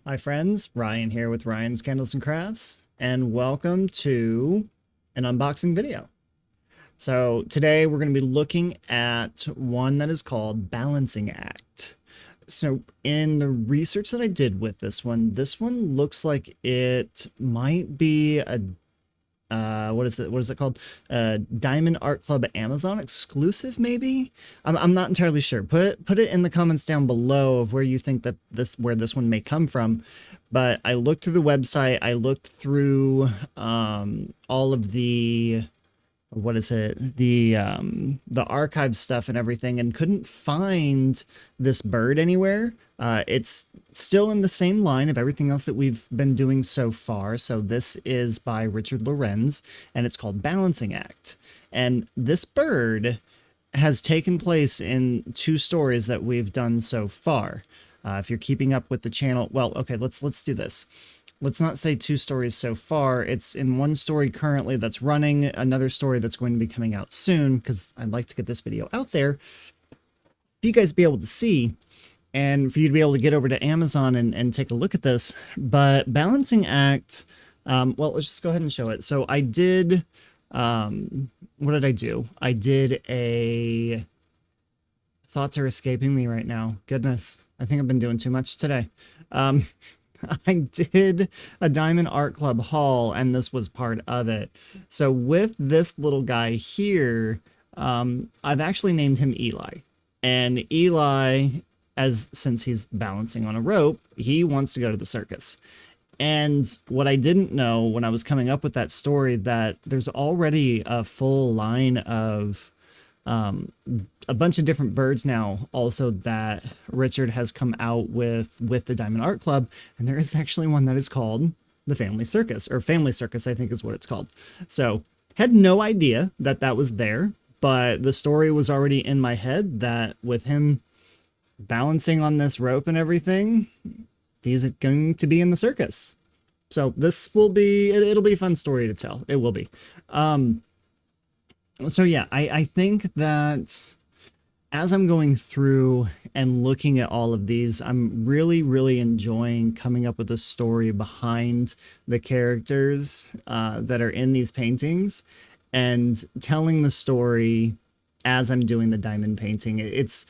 Hi friends, Ryan here with Ryan's Candles and Crafts, and welcome to an unboxing video. So today we're going to be looking at one that is called Balancing Act. So in the research that I did with this one looks like it might be a what is it called? Diamond Art Club Amazon exclusive, maybe? I'm not entirely sure. Put it in the comments down below of where you think that where this one may come from. But I looked through the website, I looked through all of the the archive stuff and everything, and couldn't find this bird anywhere. It's still in the same line of everything else that we've been doing so far. So this is by Richard Lorenz, and it's called Balancing Act. And this bird has taken place in 2 stories that we've done so far. If you're keeping up with the channel, well, okay, let's do this. Let's not say 2 stories so far. It's in 1 story currently that's running, another story that's going to be coming out soon, because I'd like to get this video out there for you guys to be able to see, and for you to be able to get over to Amazon and take a look at this. But Balancing Act, well, let's just go ahead and show it. So I did, what did I do? I did a, thoughts are escaping me right now. Goodness, I think I've been doing too much today. I did a Diamond Art Club haul, and this was part of it. So with this little guy here, I've actually named him Eli. And Eli, since he's balancing on a rope, he wants to go to the circus. And what I didn't know when I was coming up with that story, that there's already a full line of a bunch of different birds now also that Richard has come out with the Diamond Art Club, and there is actually one that is called the Family Circus, or Family Circus, I think is what it's called. So had no idea that that was there, but the story was already in my head that with him balancing on this rope and everything, he's going to be in the circus. So this will be, it'll be a fun story to tell. It will be. So yeah, I think that as I'm going through and looking at all of these, I'm really enjoying coming up with a story behind the characters that are in these paintings, and telling the story as I'm doing the diamond painting. It's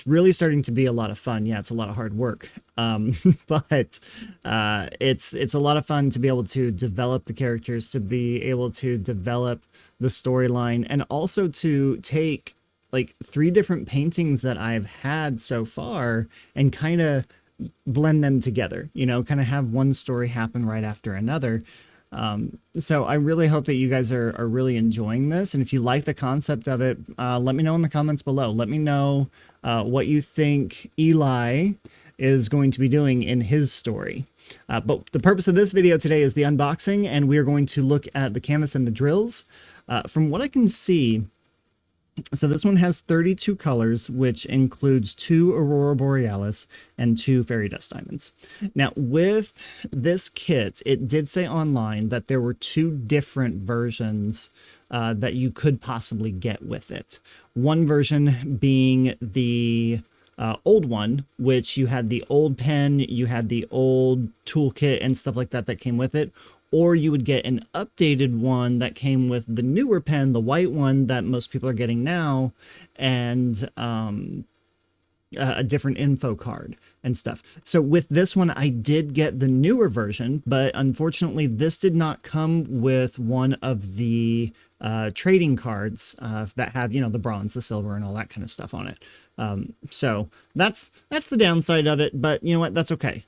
really starting to be a lot of fun. Yeah, it's a lot of hard work, but it's a lot of fun to be able to develop the characters, to be able to develop the storyline, and also to take like 3 different paintings that I've had so far and kind of blend them together, you know, kind of have one story happen right after another. So I really hope that you guys are really enjoying this. And if you like the concept of it, let me know in the comments below. Let me know what you think Eli is going to be doing in his story. But the purpose of this video today is the unboxing, and we are going to look at the canvas and the drills. From what I can see, so this one has 32 colors, which includes 2 Aurora Borealis and 2 Fairy Dust Diamonds. Now, with this kit, it did say online that there were 2 different versions that you could possibly get with it. One version being the old one, which you had the old pen, you had the old toolkit and stuff like that that came with it. Or you would get an updated one that came with the newer pen, the white one that most people are getting now, and a different info card and stuff. So with this one, I did get the newer version, but unfortunately this did not come with one of the trading cards that have, you know, the bronze, the silver, and all that kind of stuff on it. So that's the downside of it, but you know what, that's okay.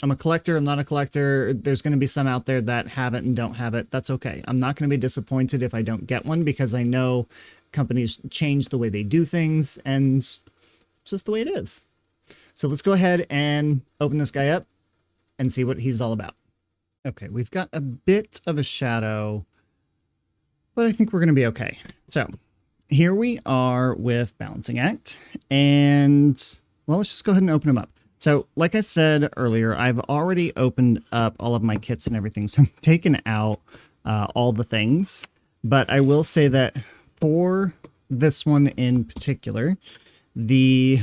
I'm a collector. I'm not a collector. There's going to be some out there that have it and don't have it. That's okay. I'm not going to be disappointed if I don't get one, because I know companies change the way they do things, and it's just the way it is. So let's go ahead and open this guy up and see what he's all about. Okay, we've got a bit of a shadow, but I think we're going to be okay. So here we are with Balancing Act, and well, let's just go ahead and open him up. So like I said earlier, I've already opened up all of my kits and everything, so I'm taking out all the things. But I will say that for this one in particular, the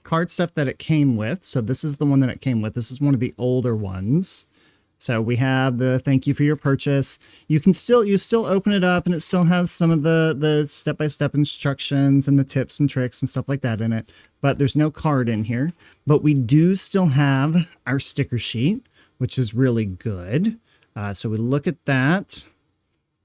card stuff that it came with. So this is the one that it came with. This is one of the older ones. So we have the thank you for your purchase. You still open it up and it still has some of the step-by-step instructions and the tips and tricks and stuff like that in it. But there's no card in here. But we do still have our sticker sheet, which is really good. So we look at that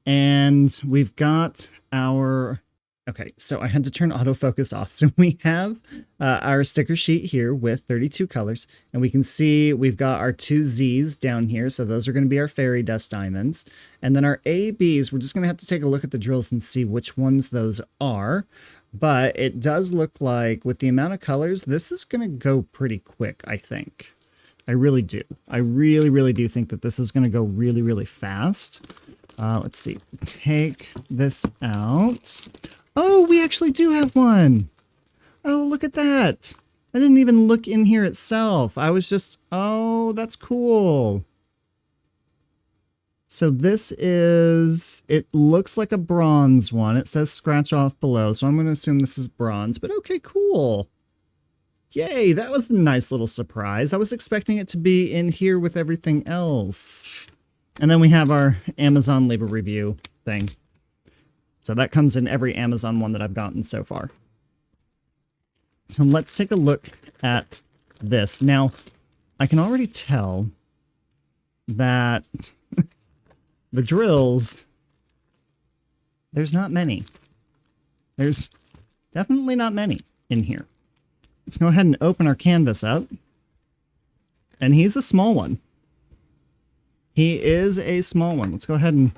and we've got our... Okay, so I had to turn autofocus off. So we have our sticker sheet here with 32 colors, and we can see we've got our 2 Z's down here. So those are going to be our fairy dust diamonds. And then our A, B's, we're just going to have to take a look at the drills and see which ones those are. But it does look like with the amount of colors, this is going to go pretty quick, I think. I really do. I really, really do think that this is going to go really, really fast. Let's see. Take this out. Oh, we actually do have one. Oh, look at that. I didn't even look in here itself. I was just, oh, that's cool. So this is, it looks like a bronze one. It says scratch off below, so I'm going to assume this is bronze, but okay, cool. Yay, that was a nice little surprise. I was expecting it to be in here with everything else. And then we have our Amazon label review thing. So that comes in every Amazon one that I've gotten so far. So let's take a look at this. Now, I can already tell that the drills, there's not many. There's definitely not many in here. Let's go ahead and open our canvas up. And he's a small one. He is a small one. Let's go ahead and...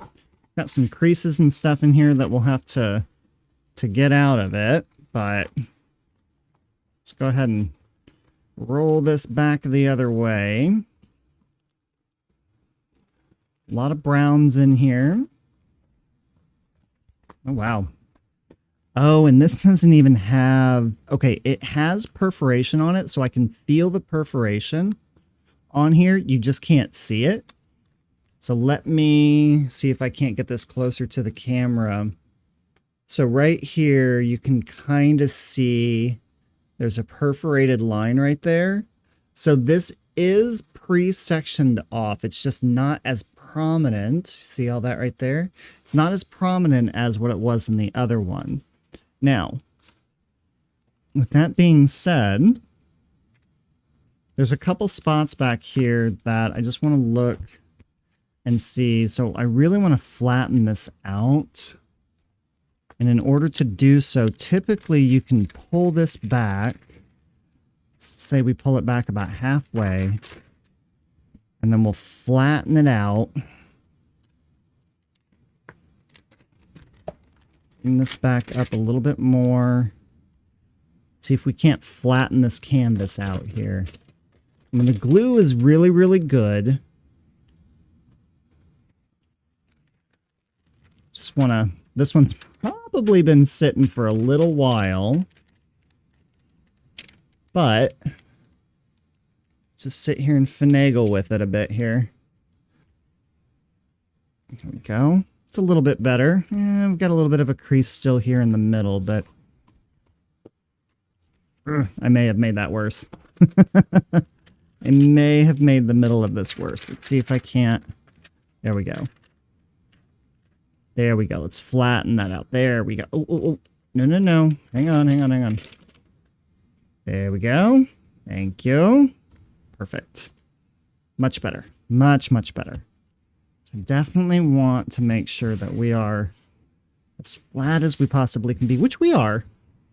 Got some creases and stuff in here that we'll have to get out of it, but let's go ahead and roll this back the other way. A lot of browns in here. Oh, wow. Oh, and this doesn't even have... Okay, it has perforation on it, so I can feel the perforation on here. You just can't see it. So let me see if I can't get this closer to the camera. So right here, you can kind of see there's a perforated line right there. So this is pre-sectioned off. It's just not as prominent. See all that right there? It's not as prominent as what it was in the other one. Now, with that being said, there's a couple spots back here that I just want to look and see. So I really want to flatten this out. And in order to do so, typically you can pull this back. Say we pull it back about halfway. And then we'll flatten it out. Bring this back up a little bit more. See if we can't flatten this canvas out here. I mean, the glue is really, really good. Just want to... This one's probably been sitting for a little while. But just sit here and finagle with it a bit here. There we go. It's a little bit better. I've got a little bit of a crease still here in the middle, but I may have made that worse. I may have made the middle of this worse. Let's see if I can't. There we go. There we go. Let's flatten that out. There we go. Oh, oh, oh. No, no, no. Hang on, hang on, hang on. There we go. Thank you. Perfect. Much better. Much, much better. So definitely want to make sure that we are as flat as we possibly can be, which we are.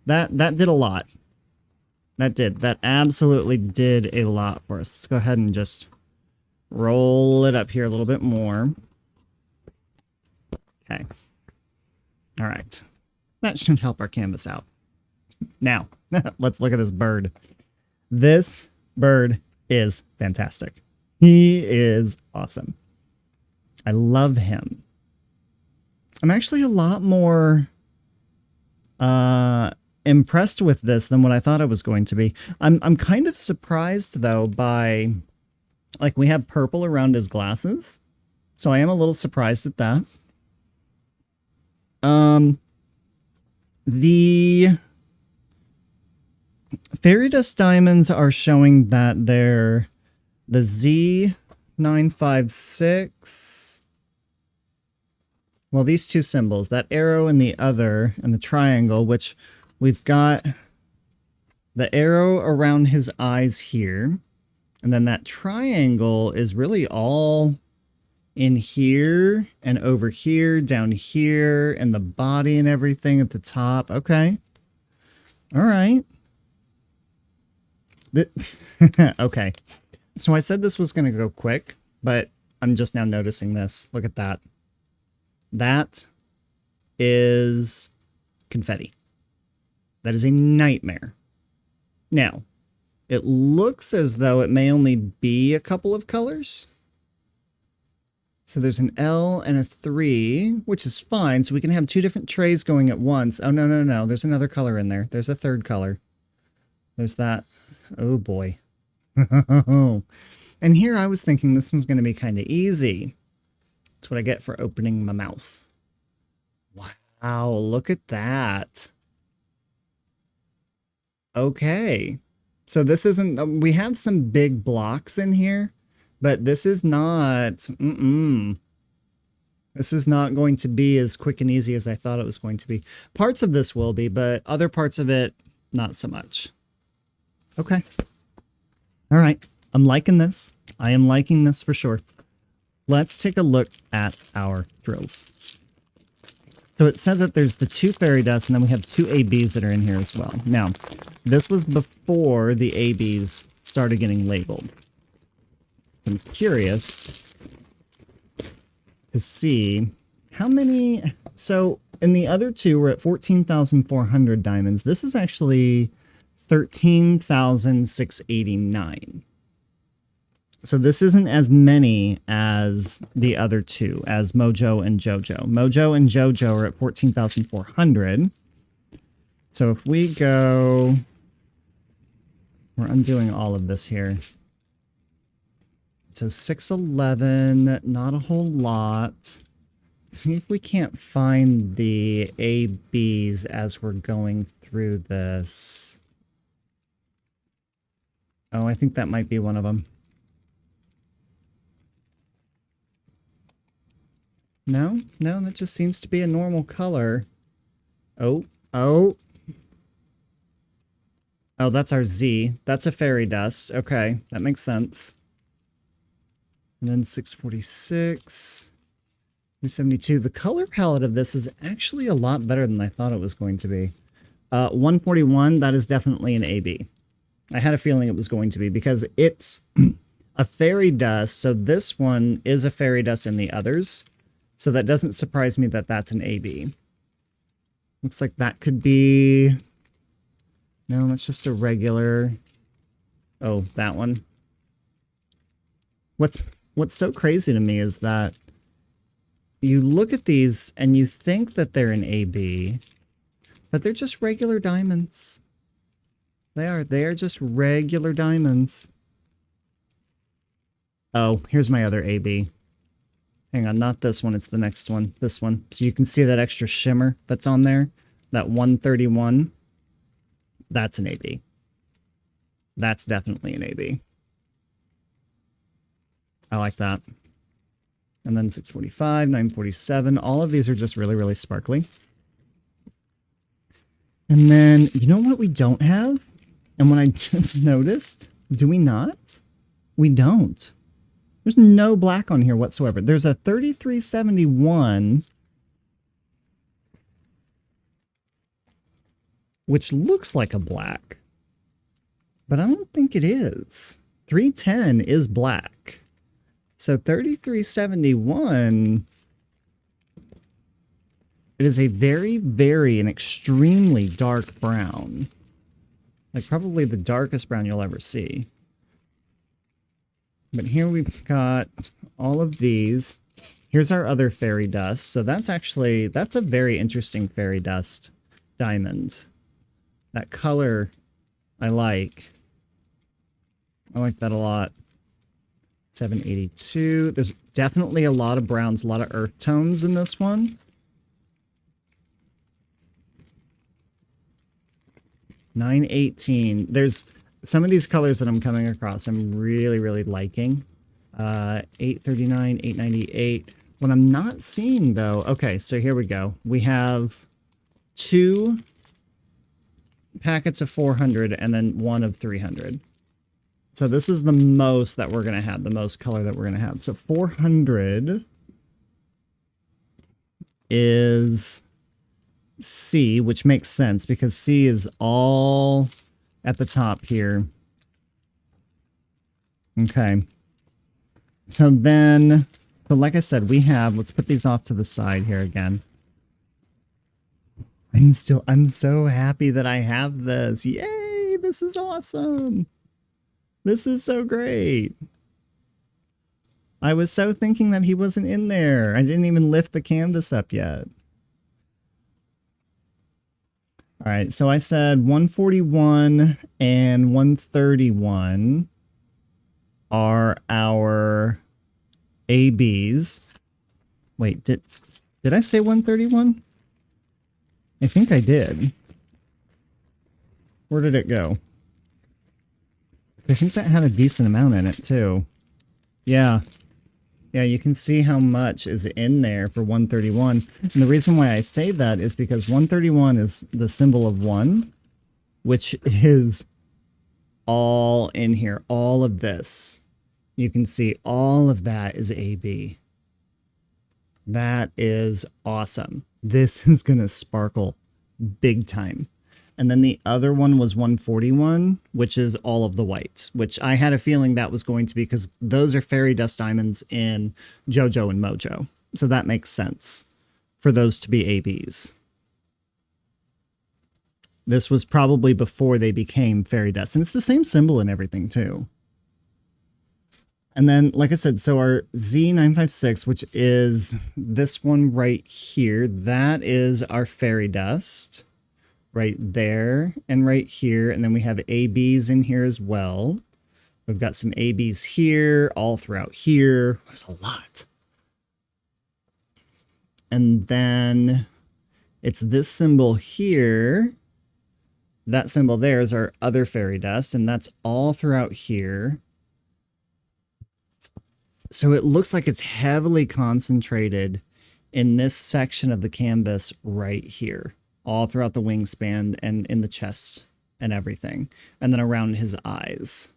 That did a lot. That did. That absolutely did a lot for us. Let's go ahead and just roll it up here a little bit more. Okay. All right. That should help our canvas out. Now, let's look at this bird. This bird is fantastic. He is awesome. I love him. I'm actually a lot more impressed with this than what I thought I was going to be. I'm kind of surprised, though, by... Like, we have purple around his glasses. So I am a little surprised at that. Fairy dust diamonds are showing that they're the Z956. Well, these two symbols, that arrow and the other, and the triangle, which we've got the arrow around his eyes here. And then that triangle is really all in here and over here, down here, and the body and everything at the top. Okay. All right. Okay. So I said this was going to go quick, but I'm just now noticing this. Look at that. That is confetti. That is a nightmare. Now, it looks as though it may only be a couple of colors. So there's an L and a 3, which is fine. So we can have two different trays going at once. Oh, no, no, no. There's another color in there. There's a third color. There's that. Oh, boy. And here I was thinking this one's going to be kind of easy. That's what I get for opening my mouth. Wow, look at that. Okay. So this isn't, we have some big blocks in here, but this is not, this is not going to be as quick and easy as I thought it was going to be. Parts of this will be, but other parts of it, not so much. Okay. All right. I'm liking this. I am liking this for sure. Let's take a look at our drills. So it said that there's the 2 fairy dust, and then we have 2 ABs that are in here as well. Now, this was before the ABs started getting labeled. I'm curious to see how many... So in the other 2, we're at 14,400 diamonds. This is actually 13,689. So this isn't as many as the other 2, as Mojo and Jojo. Mojo and Jojo are at 14,400. So if we go... We're undoing all of this here. So 611, not a whole lot. Let's see if we can't find the ABs as we're going through this. Oh, I think that might be one of them. No, no, that just seems to be a normal color. Oh, oh. Oh, that's our Z. That's a fairy dust. Okay, that makes sense. And then 646. 272. The color palette of this is actually a lot better than I thought it was going to be. 141, that is definitely an AB. I had a feeling it was going to be because it's a fairy dust. So this one is a fairy dust in the others. So that doesn't surprise me that that's an AB. Looks like that could be... No, that's just a regular... Oh, that one. What's so crazy to me is that you look at these and you think that they're an AB, but they're just regular diamonds. They are just regular diamonds. Oh, here's my other AB. Hang on, not this one, it's the next one. This one. So you can see that extra shimmer that's on there. That 131. That's an AB. That's definitely an AB. I like that. And then 645, 947. All of these are just really, really sparkly. And then, you know what we don't have? And when I just noticed, do we not? We don't. There's no black on here whatsoever. There's a 3371, which looks like a black, but I don't think it is. 310 is black. So 3371, it is a very, very, an extremely dark brown. Like probably the darkest brown you'll ever see. But here we've got all of these. Here's our other fairy dust. So that's actually, that's a very interesting fairy dust diamond. That color I like. I like that a lot. 782. There's definitely a lot of browns, a lot of earth tones in this one. 918. There's some of these colors that I'm coming across I'm really, really liking. 839, 898. What I'm not seeing, though... Okay, so here we go. We have 2 packets of 400 and then 1 of 300. So this is the most that we're going to have, the most color that we're going to have. So 400 is C, which makes sense because C is all at the top here. Okay. So then, but like I said, we have, let's put these off to the side here again. I'm so happy that I have this. Yay, this is awesome. This is so great. I was so thinking that he wasn't in there. I didn't even lift the canvas up yet. All right, so I said 141 and 131 are our ABs. Wait, did I say 131? I think I did. Where did it go? I think that had a decent amount in it, too. Yeah. Yeah, you can see how much is in there for 131. And the reason why I say that is because 131 is the symbol of 1, which is all in here. All of this. You can see all of that is AB. That is awesome. This is going to sparkle big time. And then the other one was 141, which is all of the white, which I had a feeling that was going to be because those are fairy dust diamonds in JoJo and Mojo. So that makes sense for those to be ABs. This was probably before they became fairy dust. And it's the same symbol and everything too. And then, like I said, so our Z956, which is this one right here, that is our fairy dust. Right there and right here. And then we have ABs in here as well. We've got some ABs here, all throughout here. There's a lot. And then it's this symbol here. That symbol there is our other fairy dust, and that's all throughout here. So it looks like it's heavily concentrated in this section of the canvas right here. All throughout the wingspan and in the chest and everything. And then around his eyes.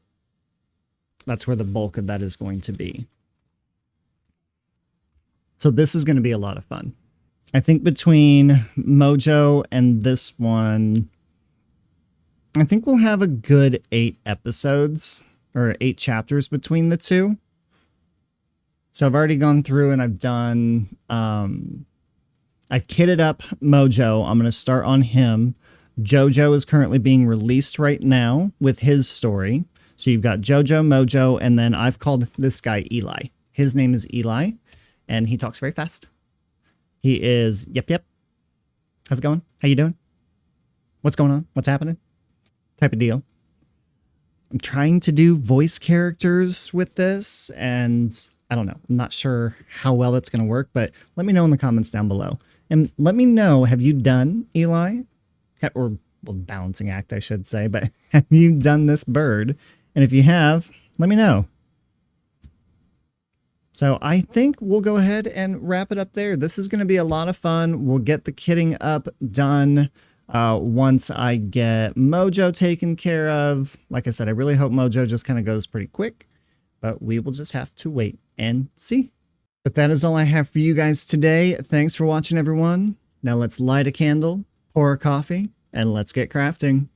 That's where the bulk of that is going to be. So this is going to be a lot of fun. I think between Mojo and this one, I think we'll have a good 8 episodes or 8 chapters between the two. So I've already gone through and I've done... I kitted up Mojo. I'm going to start on him. JoJo is currently being released right now with his story. So you've got JoJo, Mojo, and then I've called this guy Eli. His name is Eli, and he talks very fast. He is, yep. How's it going? How you doing? What's going on? What's happening? Type of deal. I'm trying to do voice characters with this, and I don't know. I'm not sure how well that's going to work, but let me know in the comments down below. And let me know, have you done Eli? Or, well, balancing act, I should say, but have you done this bird? And if you have, let me know. So I think we'll go ahead and wrap it up there. This is going to be a lot of fun. We'll get the kitting up done once I get Mojo taken care of. Like I said, I really hope Mojo just kind of goes pretty quick, but we will just have to wait and see. But that is all I have for you guys today. Thanks for watching, everyone. Now let's light a candle, pour a coffee, and let's get crafting.